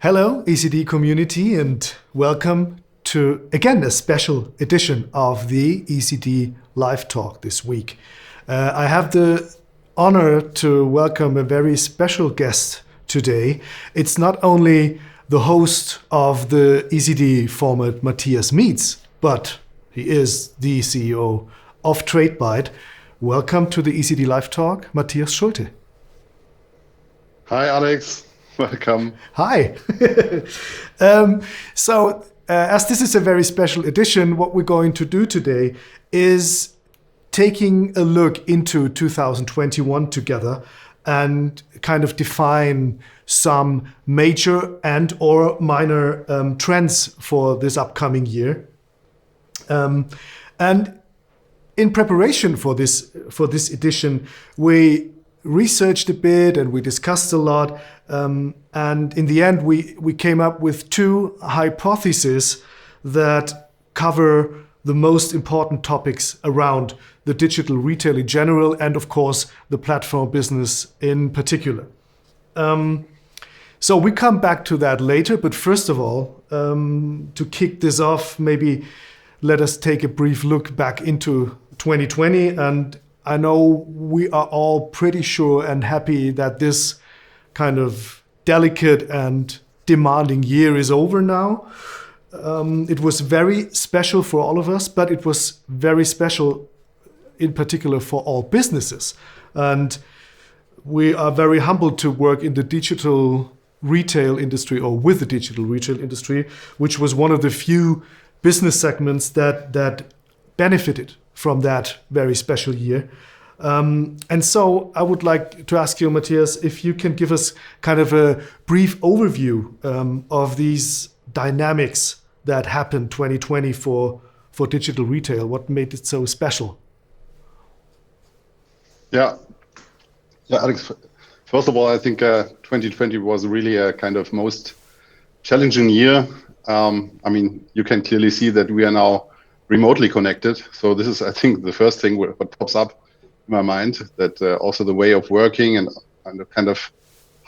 Hello, ECD Community, and welcome to, again, a special edition of the ECD Live Talk this week. I have the honor to welcome a very special guest today. It's not only the host of the ECD format Matthias Meets, but he is the CEO of Tradebyte. Welcome to the ECD Live Talk, Matthias Schulte. Hi, Alex. Welcome. Hi. As this is a very special edition, what we're going to do today is taking a look into 2021 together and kind of define some major and or minor trends for this upcoming year. And in preparation for this edition, we researched a bit and we discussed a lot. And in the end, we came up with two hypotheses that cover the most important topics around the digital retail in general and, of course, the platform business in particular. So we come back to that later. But first of all, to kick this off, maybe let us take a brief look back into 2020. And I know we are all pretty sure and happy that this kind of delicate and demanding year is over now. It was very special for all of us, but it was very special in particular for all businesses. And we are very humbled to work in the digital retail industry or with the digital retail industry, which was one of the few business segments that benefited from that very special year. And so I would like to ask you, Matthias, if you can give us kind of a brief overview of these dynamics that happened 2020 for digital retail. What made it so special? Yeah, Alex, first of all, I think 2020 was really a kind of most challenging year. You can clearly see that we are now remotely connected. So this is, I think, the first thing what pops up in my mind, that also the way of working and kind of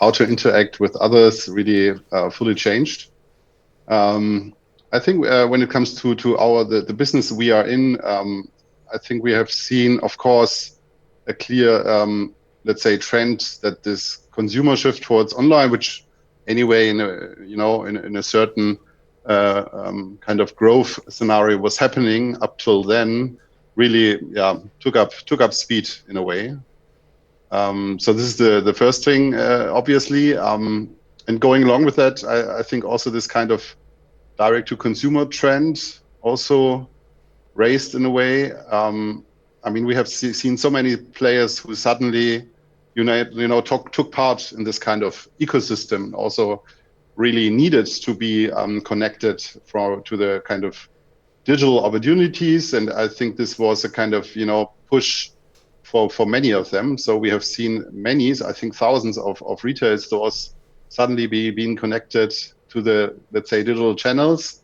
how to interact with others really fully changed. I think when it comes to the business we are in, I think we have seen, of course, a clear, let's say, trend that this consumer shift towards online, which anyway, in a certain kind of growth scenario was happening up till then, really took up speed in a way. So this is the first thing, obviously. And going along with that, I think also this kind of direct to consumer trend also raised in a way. We have seen so many players who suddenly took part in this kind of ecosystem, also really needed to be connected to the kind of digital opportunities. And I think this was a kind of, push for many of them. So we have seen many, I think thousands of retail stores suddenly being connected to the, let's say, digital channels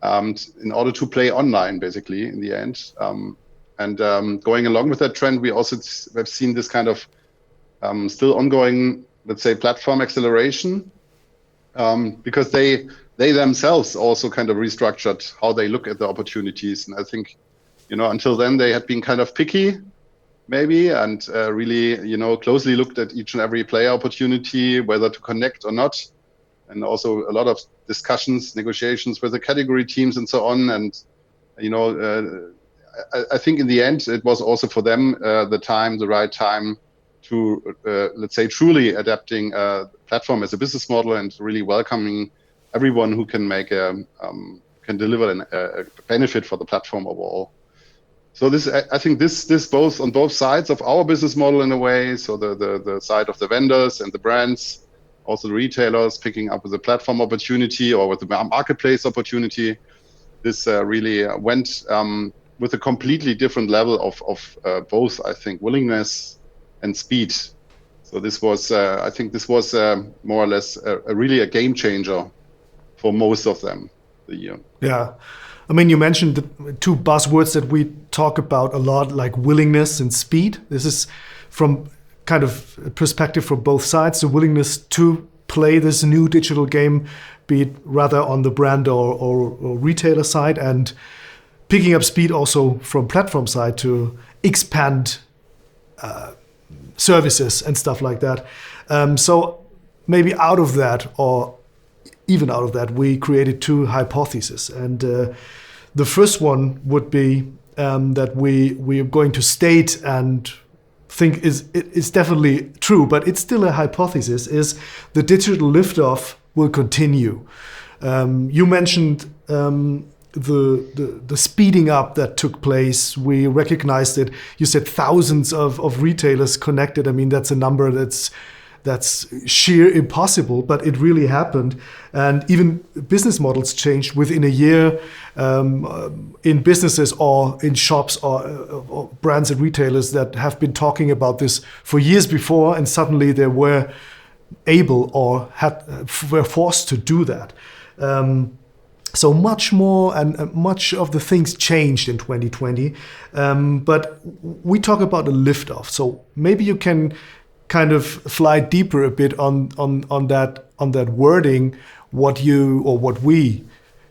in order to play online, basically, in the end. Going along with that trend, we also have seen this kind of still ongoing, let's say, platform acceleration, because they themselves also kind of restructured how they look at the opportunities. And I think, until then they had been kind of picky, maybe, and really, closely looked at each and every player opportunity, whether to connect or not. And also a lot of discussions, negotiations with the category teams and so on. And, I think in the end, it was also for them the right time to, let's say, truly adapting platform as a business model and really welcoming everyone who can can deliver a benefit for the platform overall. So I think this both on both sides of our business model in a way. So the side of the vendors and the brands, also the retailers picking up with the platform opportunity or with the marketplace opportunity. This really went with a completely different level of both, I think, willingness and speed. So this was, I think this was more or less really a game changer for most of them the year. Yeah. You mentioned the two buzzwords that we talk about a lot, like willingness and speed. This is from kind of perspective from both sides, the willingness to play this new digital game, be it rather on the brand or retailer side, and picking up speed also from platform side to expand services and stuff like that. So maybe out of that, or even out of that, we created two hypotheses. And the first one would be that we are going to state and think is definitely true, but it's still a hypothesis, is the digital liftoff will continue. You mentioned the speeding up that took place. We recognized it. You said thousands of retailers connected. I mean, that's a number that's sheer impossible, but it really happened. And even business models changed within a year in businesses or in shops or brands and retailers that have been talking about this for years before, and suddenly they were able or were forced to do that. So much more and much of the things changed in 2020. But we talk about a liftoff. So maybe you can kind of fly deeper a bit on that wording, what we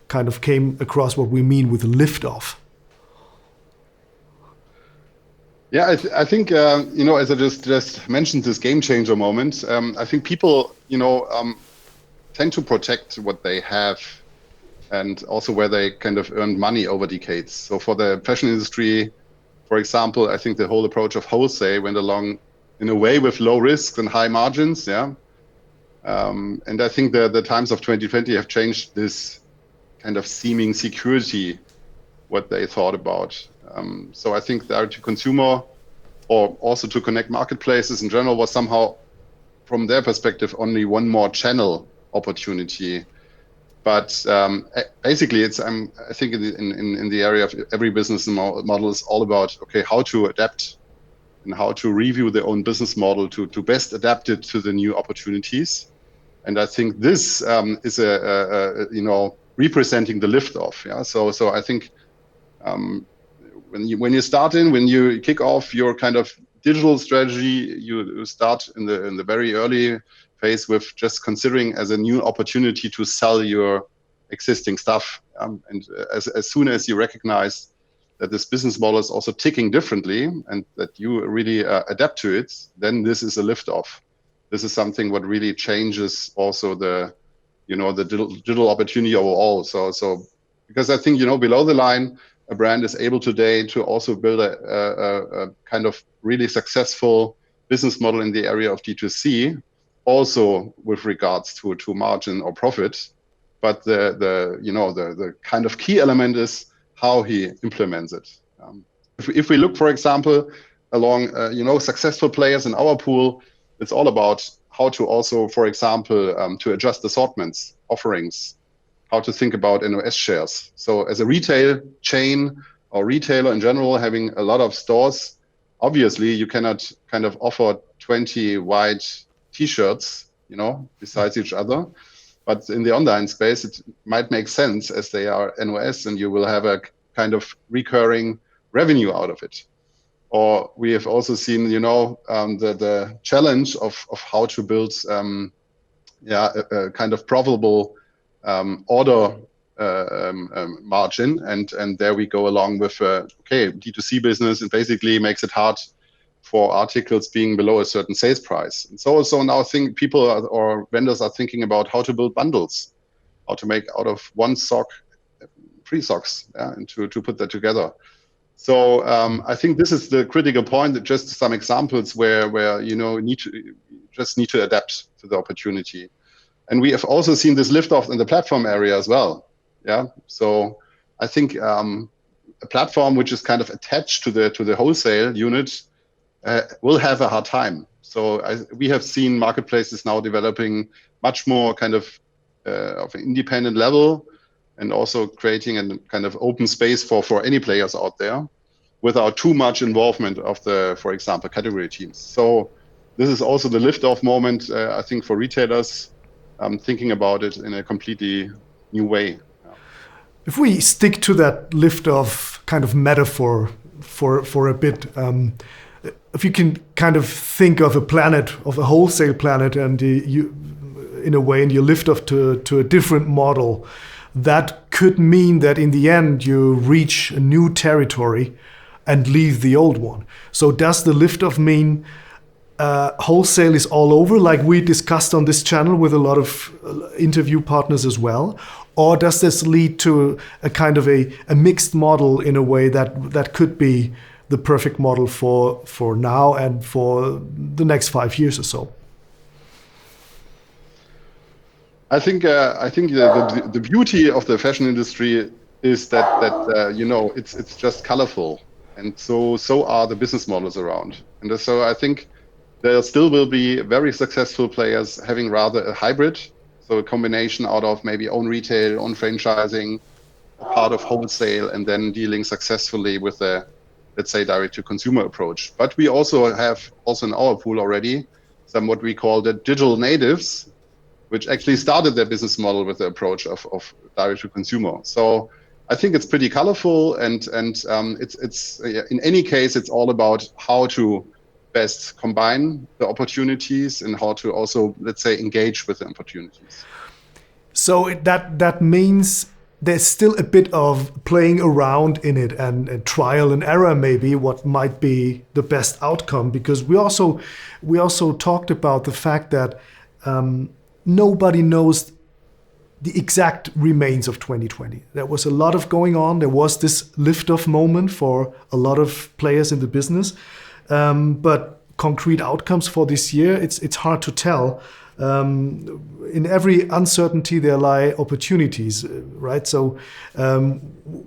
kind of came across, what we mean with liftoff. Yeah, I think as I just mentioned, this game changer moment. I think people tend to protect what they have, and also where they kind of earned money over decades. So for the fashion industry, for example, I think the whole approach of wholesale went along in a way with low risks and high margins. Yeah. And I think the times of 2020 have changed this kind of seeming security, what they thought about. So I think direct to consumer, or also to connect marketplaces in general, was somehow, from their perspective, only one more channel opportunity. But basically, it's I think in the area of every business model is all about, okay, how to adapt and how to review their own business model to best adapt it to the new opportunities. And I think this is representing the liftoff. Yeah. So I think when you kick off your kind of digital strategy, you start in the very early phase with just considering as a new opportunity to sell your existing stuff. And as soon as you recognize that this business model is also ticking differently and that you really adapt to it, then this is a liftoff. This is something what really changes also the digital opportunity overall. So because I think, below the line, a brand is able today to also build a kind of really successful business model in the area of D2C, also with regards to margin or profit. But the kind of key element is how he implements it. If we look, for example, along successful players in our pool, it's all about how to also, for example, to adjust assortments, offerings, how to think about NOS shares. So as a retail chain or retailer in general, having a lot of stores, obviously you cannot kind of offer 20 white T-shirts, besides each other. But in the online space, it might make sense as they are NOS, and you will have a kind of recurring revenue out of it. Or we have also seen, the challenge of how to build, a kind of profitable order margin, and there we go along with D2C business, and basically makes it hard for articles being below a certain sales price. And so now people or vendors are thinking about how to build bundles, how to make out of one sock 3 socks, and to put that together. So I think this is the critical point. Just some examples where you need to adapt to the opportunity. And we have also seen this liftoff in the platform area as well. Yeah. So I think a platform which is kind of attached to the wholesale unit will have a hard time. So we have seen marketplaces now developing much more kind of an independent level, and also creating a kind of open space for any players out there without too much involvement of the, for example, category teams. So this is also the liftoff moment, I think, for retailers thinking about it in a completely new way. If we stick to that liftoff kind of metaphor for a bit, if you can kind of think of a planet, of a wholesale planet, and in a way, and you lift off to a different model, that could mean that in the end you reach a new territory and leave the old one. So does the lift-off mean wholesale is all over, like we discussed on this channel with a lot of interview partners as well? Or does this lead to a kind of a mixed model in a way that could be the perfect model for now and for the next 5 years or so? I think the beauty of the fashion industry is that it's just colorful, and so are the business models around. And so I think there still will be very successful players having rather a hybrid, so a combination out of maybe own retail, own franchising, part of wholesale, and then dealing successfully with the, let's say, direct-to-consumer approach. But we also have in our pool already some what we call the digital natives, which actually started their business model with the approach of direct-to-consumer. So I think it's pretty colorful, and it's in any case, it's all about how to best combine the opportunities and how to also, let's say, engage with the opportunities. So that means there's still a bit of playing around in it and trial and error, maybe what might be the best outcome, because we also talked about the fact that nobody knows the exact remains of 2020. There was a lot of going on. There was this lift-off moment for a lot of players in the business. But concrete outcomes for this year, it's hard to tell. In every uncertainty, there lie opportunities, right? So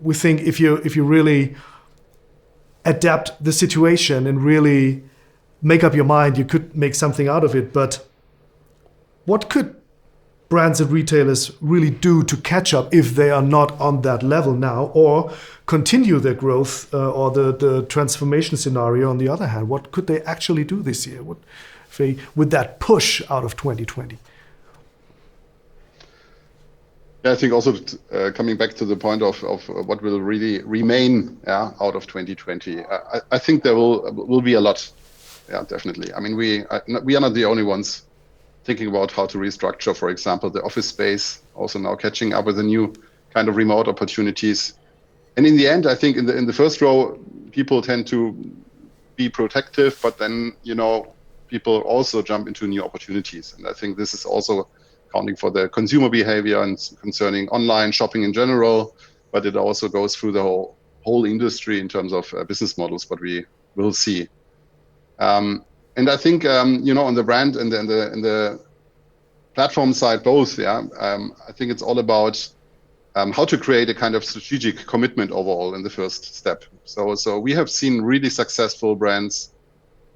we think if you really adapt the situation and really make up your mind, you could make something out of it. But what could brands and retailers really do to catch up if they are not on that level now, or continue their growth or the transformation scenario on the other hand? What could they actually do this year with that push out of 2020? Yeah, I think also coming back to the point of what will really remain out of 2020, I think there will be a lot. Yeah, definitely. I mean, we are not the only ones thinking about how to restructure, for example, the office space, also now catching up with the new kind of remote opportunities. And in the end, I think in the first row, people tend to be protective, but then, people also jump into new opportunities. And I think this is also accounting for the consumer behavior and concerning online shopping in general, but it also goes through the whole industry in terms of business models, what we will see. And I think, on the brand and the platform side, both, I think it's all about how to create a kind of strategic commitment overall in the first step. So we have seen really successful brands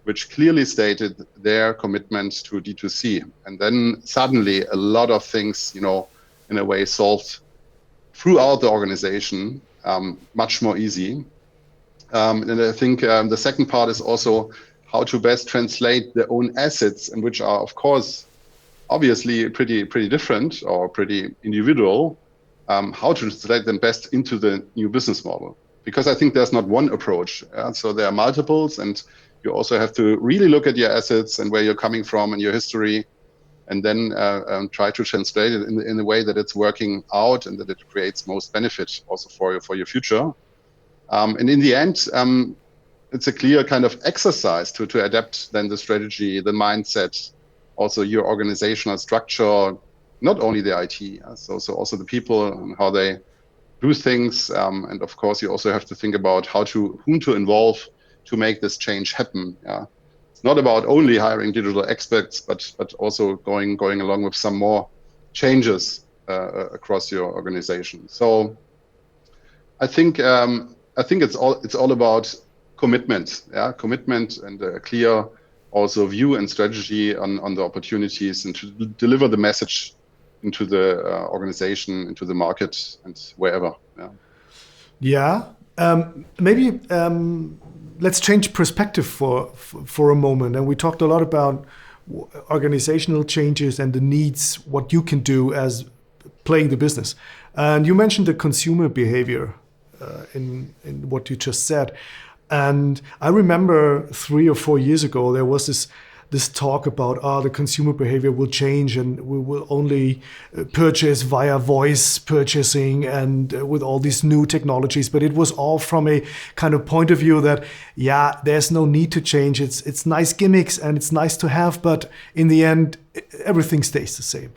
which clearly stated their commitment to D2C. And then suddenly a lot of things, in a way solved throughout the organization, much more easy. And I think the second part is also how to best translate their own assets, and which are, of course, obviously pretty different or pretty individual, how to translate them best into the new business model. Because I think there's not one approach. So there are multiples, and you also have to really look at your assets and where you're coming from and your history, and then try to translate it in a way that it's working out and that it creates most benefit also for your future. And in the end, it's a clear kind of exercise to adapt then the strategy, the mindset, also your organizational structure, not only the IT, so also the people and how they do things. And of course, you also have to think about whom to involve to make this change happen. It's not about only hiring digital experts, but also going along with some more changes across your organization. So I think it's all about commitment, commitment and a clear also view and strategy on the opportunities, and to deliver the message into the organization, into the market, and wherever. Maybe let's change perspective for a moment. And we talked a lot about organizational changes and the needs, what you can do as playing the business. And you mentioned the consumer behavior in what you just said. And I remember 3 or 4 years ago, there was this this talk about the consumer behavior will change and we will only purchase via voice purchasing and with all these new technologies. But it was all from a kind of point of view that, yeah, there's no need to change. It's nice gimmicks and it's nice to have, but in the end, everything stays the same.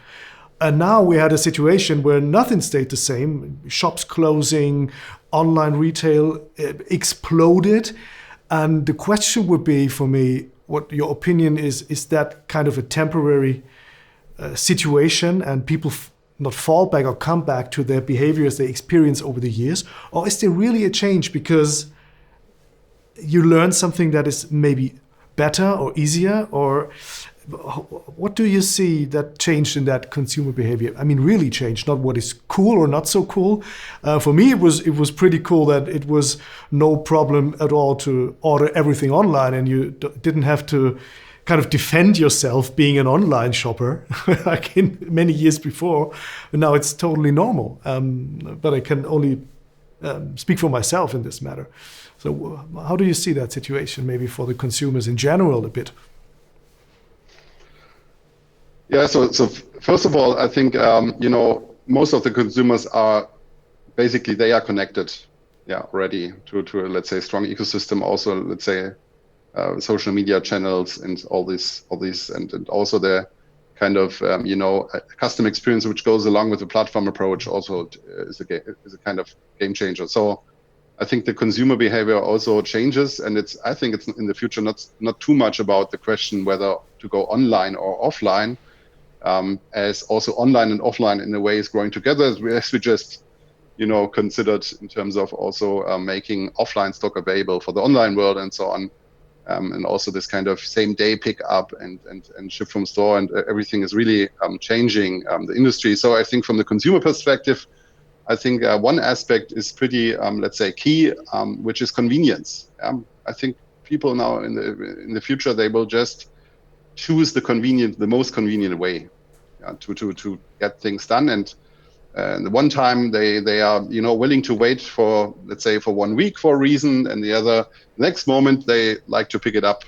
And now we had a situation where nothing stayed the same. Shops closing, online retail exploded. And the question would be for me, what your opinion is that kind of a temporary situation and people not fall back or come back to their behaviors they experienced over the years? Or is there really a change because you learn something that is maybe better or easier? Or what do you see that changed in that consumer behavior? I mean, really changed, not what is cool or not so cool. For me, it was pretty cool that it was no problem at all to order everything online, and you didn't have to kind of defend yourself being an online shopper like in many years before. And now it's totally normal. But I can only speak for myself in this matter. So how do you see that situation, maybe for the consumers in general a bit? Yeah, so first of all, I think most of the consumers are basically they are connected, already to let's say strong ecosystem. Also, let's say social media channels and all this, and also the kind of custom experience which goes along with the platform approach also is a kind of game changer. So I think the consumer behavior also changes, and I think it's in the future not too much about the question whether to go online or offline. As also online and offline in a way is growing together, as we just considered in terms of also making offline stock available for the online world and so on, and also this kind of same day pick up and ship from store, and everything is really changing the industry. So I think from the consumer perspective, I think one aspect is pretty let's say key, which is convenience. I think people now in the future, they will just choose the most convenient way to get things done. And the one time they are willing to wait for, let's say, for 1 week for a reason, and the next moment they like to pick it up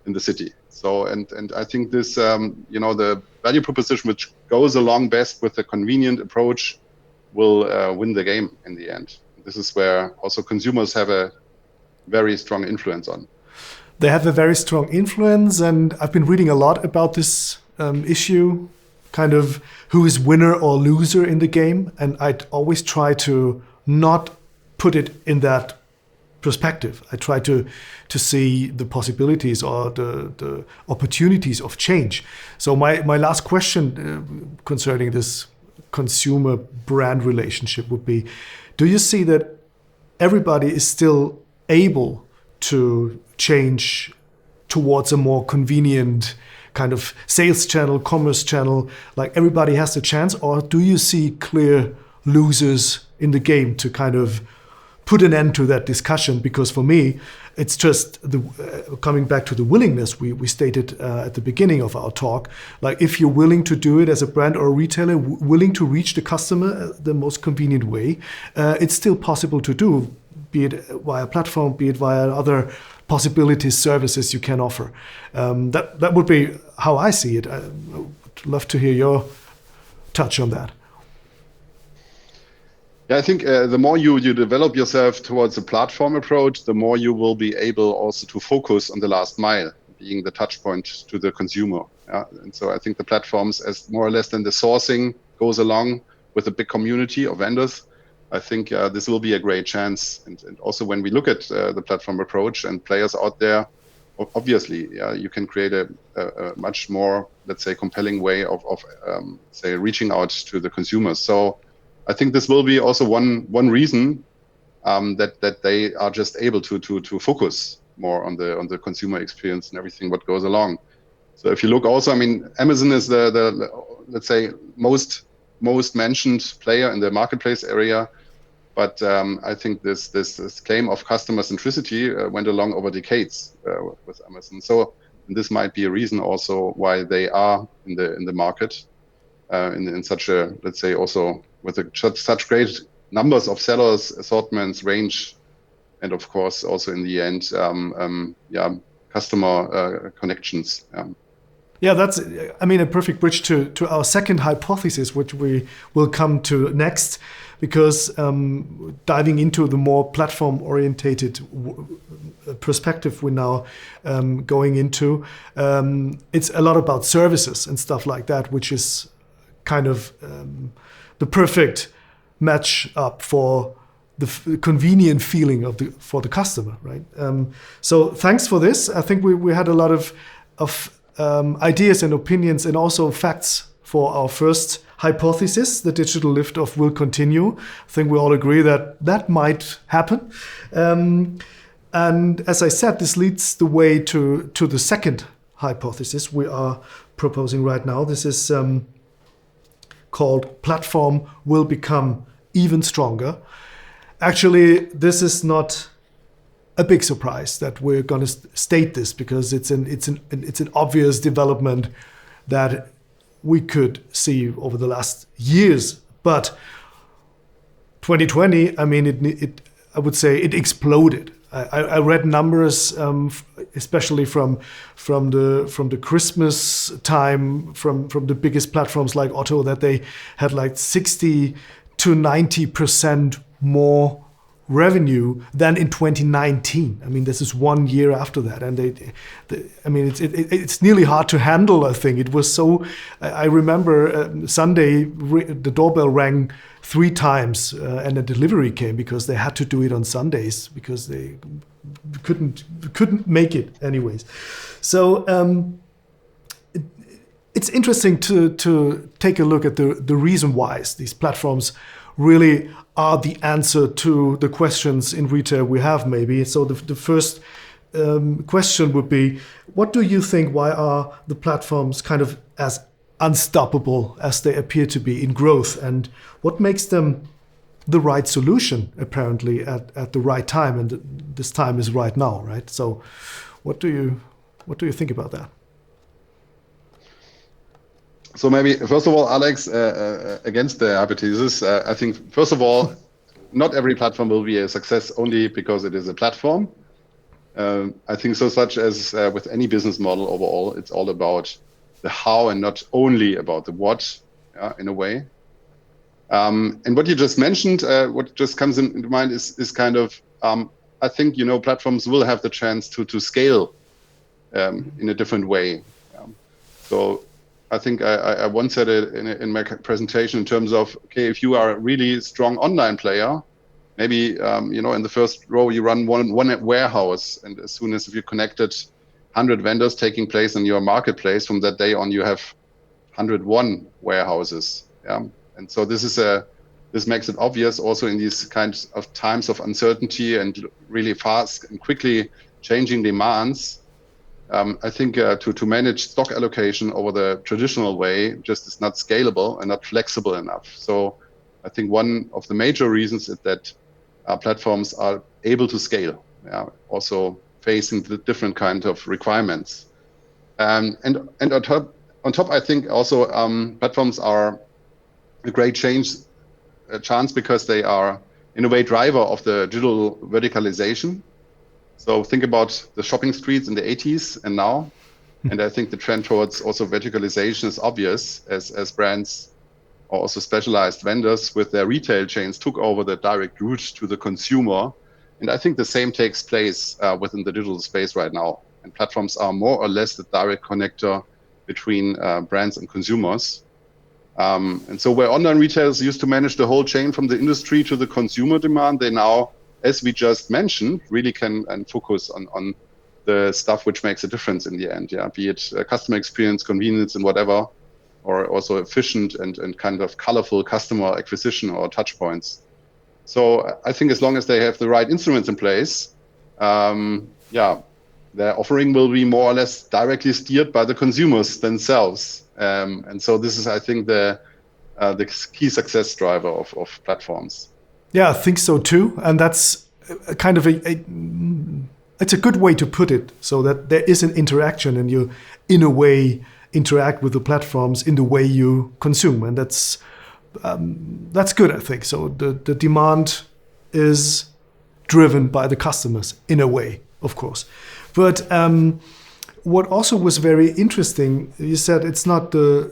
in the city. So and I think this the value proposition which goes along best with the convenient approach will win the game in the end. This is where also consumers have a very strong influence on. They have a very strong influence, and I've been reading a lot about this issue, kind of who is winner or loser in the game, and I'd always try to not put it in that perspective. I try to see the possibilities or the opportunities of change. So my last question concerning this consumer brand relationship would be, do you see that everybody is still able to change towards a more convenient kind of sales channel, commerce channel, like everybody has the chance? Or do you see clear losers in the game to kind of put an end to that discussion? Because for me, it's just coming back to the willingness we stated at the beginning of our talk. Like if you're willing to do it as a brand or a retailer, willing to reach the customer the most convenient way, it's still possible to do, be it via platform, be it via other possibilities, services you can offer. That would be how I see it. I would love to hear your touch on that. Yeah, I think the more you develop yourself towards a platform approach, the more you will be able also to focus on the last mile, being the touch point to the consumer. And so I think the platforms, as more or less than the sourcing goes along with a big community of vendors, I think this will be a great chance. And also when we look at the platform approach and players out there, obviously, you can create a much more, let's say, compelling way of say, reaching out to the consumers. So I think this will be also one reason that they are just able to focus more on the consumer experience and everything what goes along. So if you look also, I mean, Amazon is the let's say most mentioned player in the marketplace area, but I think this claim of customer centricity went along over decades with Amazon. So this might be a reason also why they are in the market in such a, let's say, also with such great numbers of sellers, assortments, range, and of course also in the end, customer connections. Yeah, that's, I mean, a perfect bridge to our second hypothesis, which we will come to next, because diving into the more platform-orientated perspective we're now going into, it's a lot about services and stuff like that, which is kind of the perfect match up for the convenient feeling for the customer, right? So thanks for this. I think we had a lot of ideas and opinions and also facts for our first hypothesis. The digital lift-off will continue. I think we all agree that might happen. And as I said, this leads the way to the second hypothesis we are proposing right now. This is called platform will become even stronger. Actually, this is not a big surprise that we're going to state this, because it's an obvious development that we could see over the last years. But 2020, I mean, I would say it exploded. I read numbers, especially from the Christmas time, from the biggest platforms like Otto, that they had like 60 to 90% more revenue than in 2019. I mean, this is 1 year after that, and I mean, it's nearly hard to handle. I think it was so. I remember Sunday the doorbell rang 3 times, and a delivery came because they had to do it on Sundays because they couldn't make it anyways. So it's interesting to take a look at the reason why these platforms really are the answer to the questions in retail we have, maybe. So the first question would be, what do you think, why are the platforms kind of as unstoppable as they appear to be in growth, and what makes them the right solution, apparently, at the right time, and this time is right now, right? So what do you think about that? So maybe, first of all, Alex, against the hypothesis, I think, first of all, not every platform will be a success only because it is a platform. I think so, such as with any business model overall, it's all about the how and not only about the what, in a way. And what you just mentioned, what just comes into mind is kind of, I think, platforms will have the chance to scale in a different way. So I think I once said it in my presentation in terms of, okay, if you are a really strong online player, maybe, in the first row you run one warehouse, and as soon as you connected 100 vendors taking place in your marketplace, from that day on you have 101 warehouses. Yeah? And so this makes it obvious also in these kinds of times of uncertainty and really fast and quickly changing demands. I think to manage stock allocation over the traditional way just is not scalable and not flexible enough. So I think one of the major reasons is that platforms are able to scale, also facing the different kinds of requirements. And on top, I think also platforms are a great chance because they are, in a way, driver of the digital verticalization. So think about the shopping streets in the 80s and now. And I think the trend towards also verticalization is obvious as brands or also specialized vendors with their retail chains took over the direct route to the consumer. And I think the same takes place within the digital space right now. And platforms are more or less the direct connector between brands and consumers. And so where online retailers used to manage the whole chain from the industry to the consumer demand, they now, as we just mentioned, really can and focus on the stuff which makes a difference in the end, be it customer experience, convenience, and whatever, or also efficient and kind of colorful customer acquisition or touch points. So I think as long as they have the right instruments in place, their offering will be more or less directly steered by the consumers themselves. And so this is, I think, the key success driver of platforms. Yeah, I think so too. And that's a kind of it's a good way to put it, so that there is an interaction and you, in a way, interact with the platforms in the way you consume. And that's good, I think. So the demand is driven by the customers in a way. of course. But what also was very interesting, you said it's not the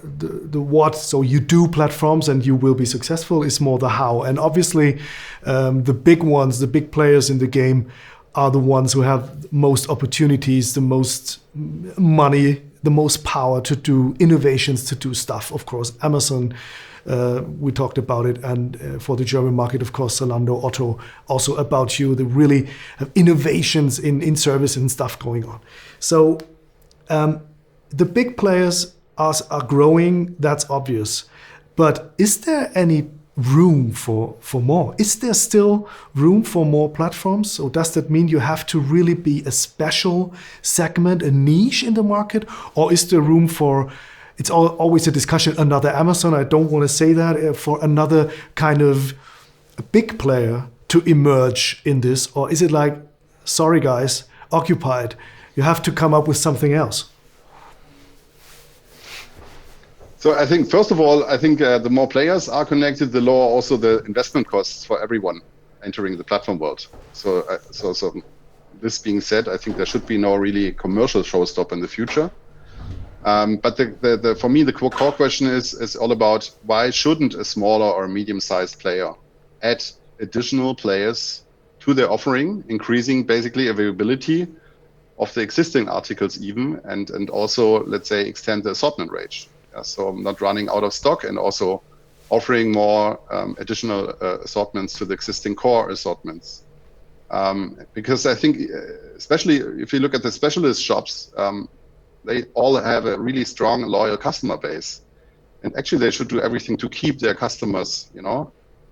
what, so you do platforms and you will be successful, it's more the how. And obviously the big ones, the big players in the game are the ones who have most opportunities, the most money, the most power to do innovations, to do stuff. Of course, Amazon, we talked about it, and for the German market, of course, Zalando, Otto, also About You. They really have innovations in service and stuff going on. So the big players are growing, that's obvious. But is there any room for more? Is there still room for more platforms? So does that mean you have to really be a special segment, a niche in the market? Or is there room for, it's always a discussion, another Amazon, I don't want to say that, for another kind of big player to emerge in this? Or is it like, sorry guys, occupied, you have to come up with something else? So I think, first of all, I think the more players are connected, the lower also the investment costs for everyone entering the platform world. So this being said, I think there should be no really commercial showstopper in the future. But for me, the core question is all about why shouldn't a smaller or medium-sized player add additional players to their offering, increasing basically availability of the existing articles even, and also, let's say, extend the assortment range. So I'm not running out of stock, and also offering more additional assortments to the existing core assortments. Because I think, especially if you look at the specialist shops, they all have a really strong, loyal customer base. And actually, they should do everything to keep their customers,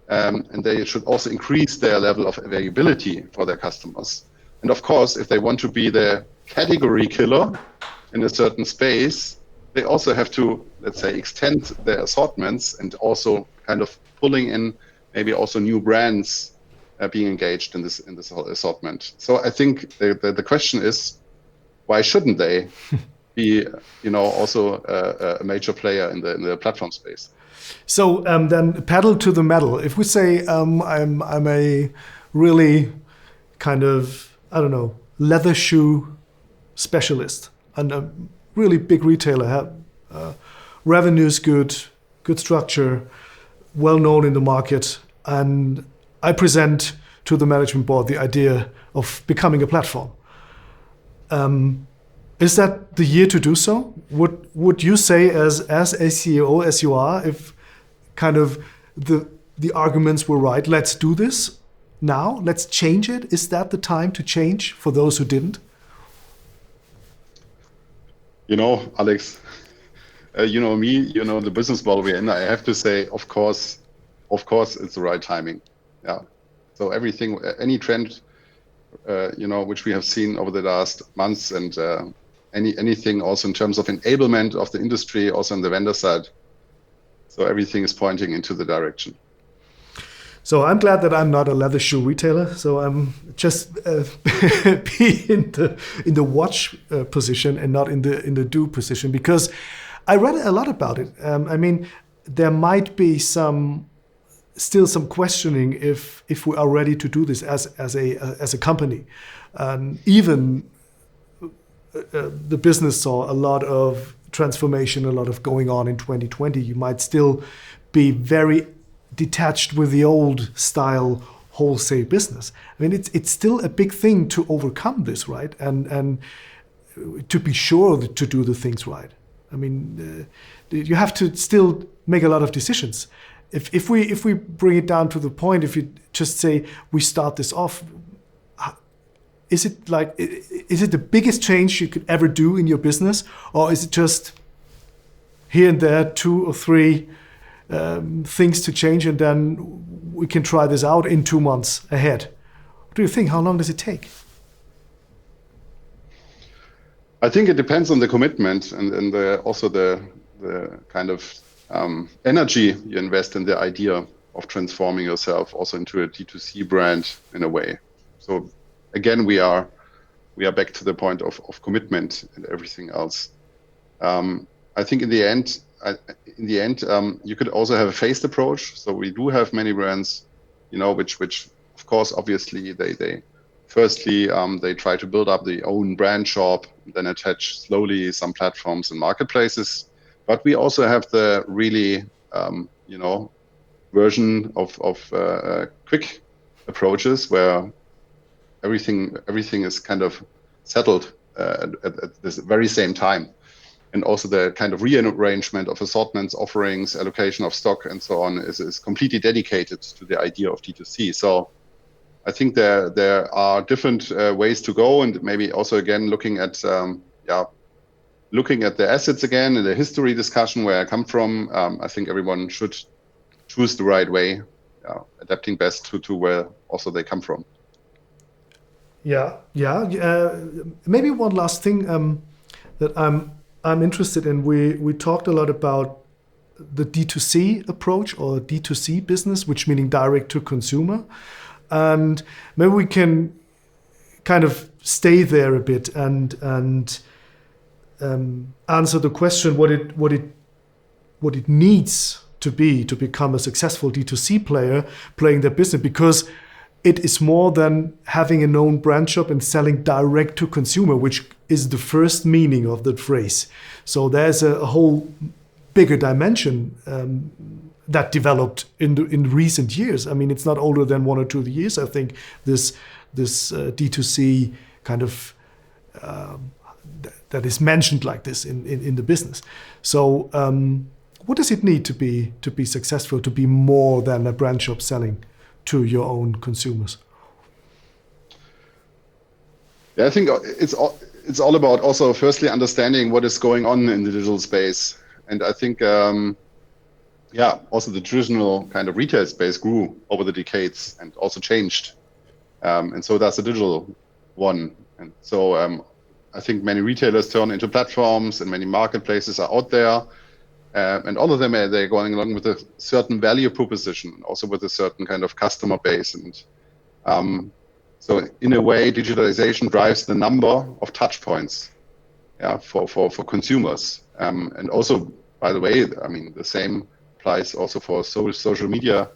and they should also increase their level of availability for their customers. And of course, if they want to be the category killer in a certain space, they also have to, let's say, extend their assortments and also kind of pulling in maybe also new brands being engaged in this assortment. So I think the question is, why shouldn't they be, also a major player in the platform space? So then pedal to the metal. If we say I'm a really kind of, I don't know, leather shoe specialist and a really big retailer, revenue's good structure, well known in the market, and I present to the management board the idea of becoming a platform. Is that the year to do so? Would you say, as a CEO as you are, if kind of the arguments were right, let's do this now, let's change it? Is that the time to change for those who didn't? Alex, you know me, the business model we're in. I have to say, of course, it's the right timing. Yeah. So everything, any trend, which we have seen over the last months, and anything also in terms of enablement of the industry, also on the vendor side. So everything is pointing into the direction. So I'm glad that I'm not a leather shoe retailer. So I'm just be in the watch position and not in the do position, because I read a lot about it. I mean, there might be still some questioning if we are ready to do this as a company. Even the business saw a lot of transformation, a lot of going on in 2020. You might still be very detached with the old style wholesale business. I mean, it's still a big thing to overcome this, right? And to be sure to do the things right. I mean, you have to still make a lot of decisions. If we bring it down to the point, if you just say we start this off, is it the biggest change you could ever do in your business, or is it just here and there 2 or 3 things to change, and then we can try this out in 2 months ahead? What do you think? How long does it take? I think it depends on the commitment and also the kind of energy you invest in the idea of transforming yourself also into a D2C brand in a way. So again, we are back to the point of commitment and everything else. I think in the end, you could also have a phased approach. So we do have many brands, which of course, obviously, they Firstly, they try to build up their own brand shop, then attach slowly some platforms and marketplaces. But we also have the really, version of quick approaches where everything is kind of settled at this very same time. And also the kind of rearrangement of assortments, offerings, allocation of stock, and so on is completely dedicated to the idea of D2C. So I think there are different ways to go, and maybe also again looking at the assets again in the history discussion where I come from. I think everyone should choose the right way, adapting best to where also they come from. Yeah. Maybe one last thing that I'm interested in. We talked a lot about the D2C approach or D2C business, which meaning direct to consumer, and maybe we can kind of stay there a bit and answer the question what it needs to become a successful D2C player playing their business, because it is more than having a known brand shop and selling direct to consumer, which is the first meaning of that phrase. So there's a whole bigger dimension that developed in recent years. I mean, it's not older than 1 or 2 years. I think this D2C kind of that is mentioned like this in the business. So what does it need to be successful, to be more than a brand shop selling to your own consumers? Yeah, I think it's all about also firstly understanding what is going on in the digital space. And I think, also the traditional kind of retail space grew over the decades and also changed. And so that's the digital one. And so I think many retailers turn into platforms and many marketplaces are out there. And all of them, they're going along with a certain value proposition, also with a certain kind of customer base. And so in a way, digitalization drives the number of touch points for consumers. And also, by the way, I mean, the same applies also for social media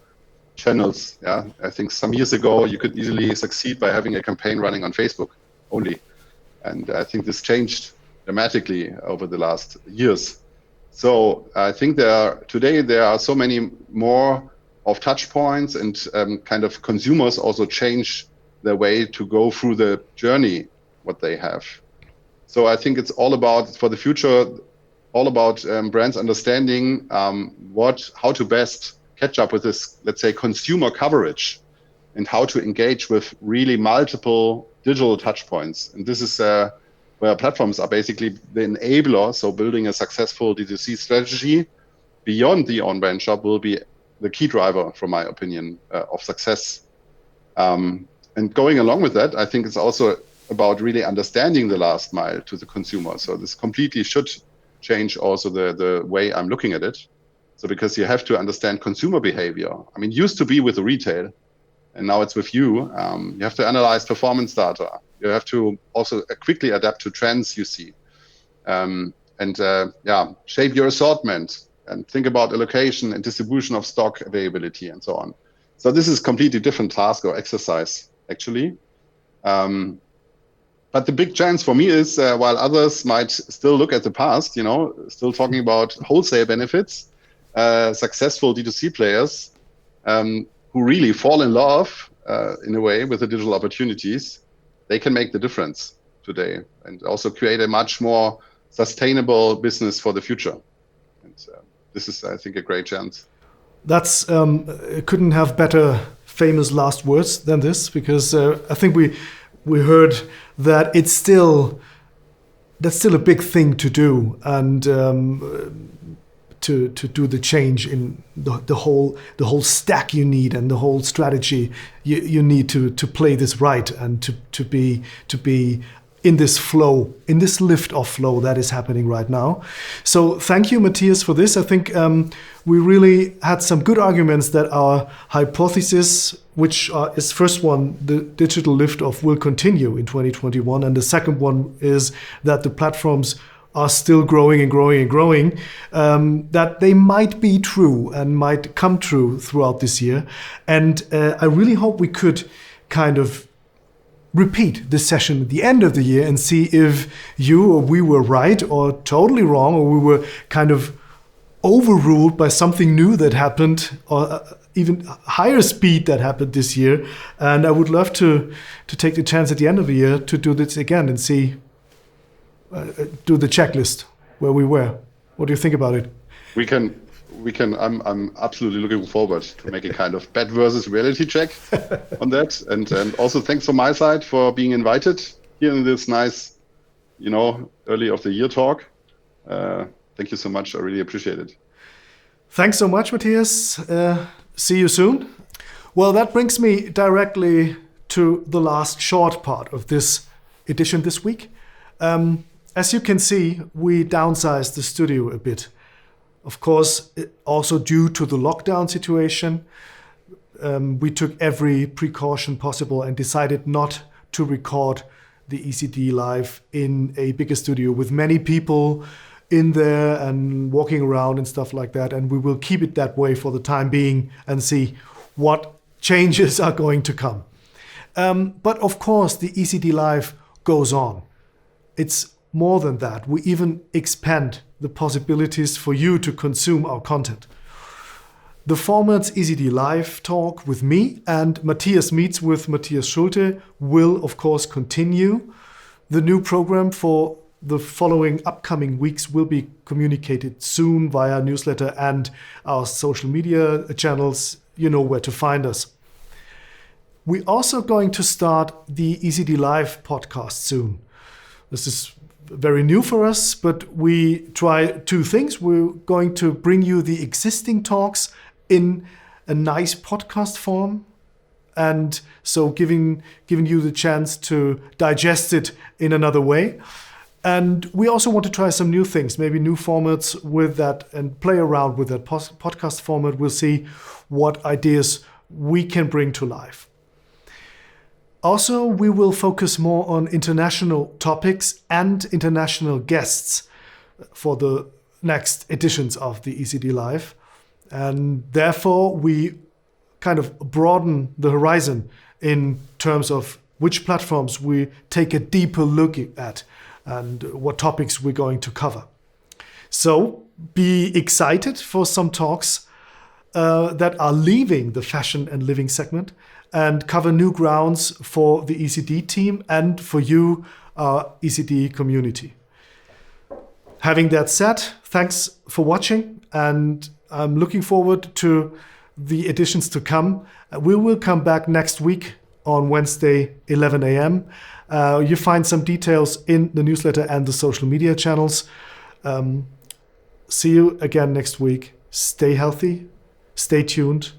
channels. Yeah, I think some years ago, you could easily succeed by having a campaign running on Facebook only. And I think this changed dramatically over the last years. So I think today there are so many more of touch points, and kind of consumers also change their way to go through the journey, what they have. So I think it's all about, for the future, all about brands understanding how to best catch up with this, let's say, consumer coverage, and how to engage with really multiple digital touch points. And this is where platforms are basically the enabler. So building a successful D2C strategy beyond the on-brand shop will be the key driver, from my opinion, of success. And going along with that, I think it's also about really understanding the last mile to the consumer. So this completely should change also the way I'm looking at it. So because you have to understand consumer behavior. I mean, it used to be with the retail, and now it's with you. You have to analyze performance data. You have to also quickly adapt to trends you see, and shape your assortment and think about allocation and distribution of stock availability and so on. So this is a completely different task or exercise, actually. But the big chance for me is, while others might still look at the past, still talking about wholesale benefits, successful D2C players who really fall in love in a way with the digital opportunities, they can make the difference today and also create a much more sustainable business for the future. And this is, I think, a great chance. That's couldn't have better famous last words than this, because I think we heard that that's still a big thing to do, and to do the change in the whole stack you need, and the whole strategy you need to play this right, and to be in this flow, in this lift-off flow that is happening right now. So thank you, Matthias, for this. I think we really had some good arguments that our hypothesis, which is first one, the digital lift-off will continue in 2021, and the second one is that the platforms are still growing and growing and growing, that they might be true and might come true throughout this year. And I really hope we could kind of repeat this session at the end of the year and see if you or we were right or totally wrong, or we were kind of overruled by something new that happened, or even higher speed that happened this year. And I would love to take the chance at the end of the year to do this again and see, do the checklist where we were. What do you think about it? We can. I'm absolutely looking forward to make a kind of bet versus reality check on that. And also thanks from my side for being invited here in this nice, early of the year talk. Thank you so much. I really appreciate it. Thanks so much, Matthias. See you soon. Well, that brings me directly to the last short part of this edition this week. As you can see, we downsized the studio a bit. Of course, also due to the lockdown situation, we took every precaution possible and decided not to record the ECD live in a bigger studio with many people in there and walking around and stuff like that. And we will keep it that way for the time being and see what changes are going to come. But of course, the ECD live goes on. It's more than that. We even expand the possibilities for you to consume our content. The formats ECD Live Talk with me and Matthias Meets with Matthias Schulte will, of course, continue. The new program for the following upcoming weeks will be communicated soon via newsletter and our social media channels. You know where to find us. We're also going to start the ECD Live podcast soon. This is very new for us, but we try two things. We're going to bring you the existing talks in a nice podcast form, and so giving you the chance to digest it in another way. And we also want to try some new things, maybe new formats with that, and play around with that podcast format. We'll see what ideas we can bring to life. Also, we will focus more on international topics and international guests for the next editions of the ECD Live. And therefore, we kind of broaden the horizon in terms of which platforms we take a deeper look at and what topics we're going to cover. So be excited for some talks that are leaving the fashion and living segment and cover new grounds for the ECD team and for you, our ECD community. Having that said, thanks for watching, and I'm looking forward to the editions to come. We will come back next week on Wednesday, 11 a.m. You find some details in the newsletter and the social media channels. See you again next week. Stay healthy, stay tuned,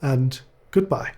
and goodbye.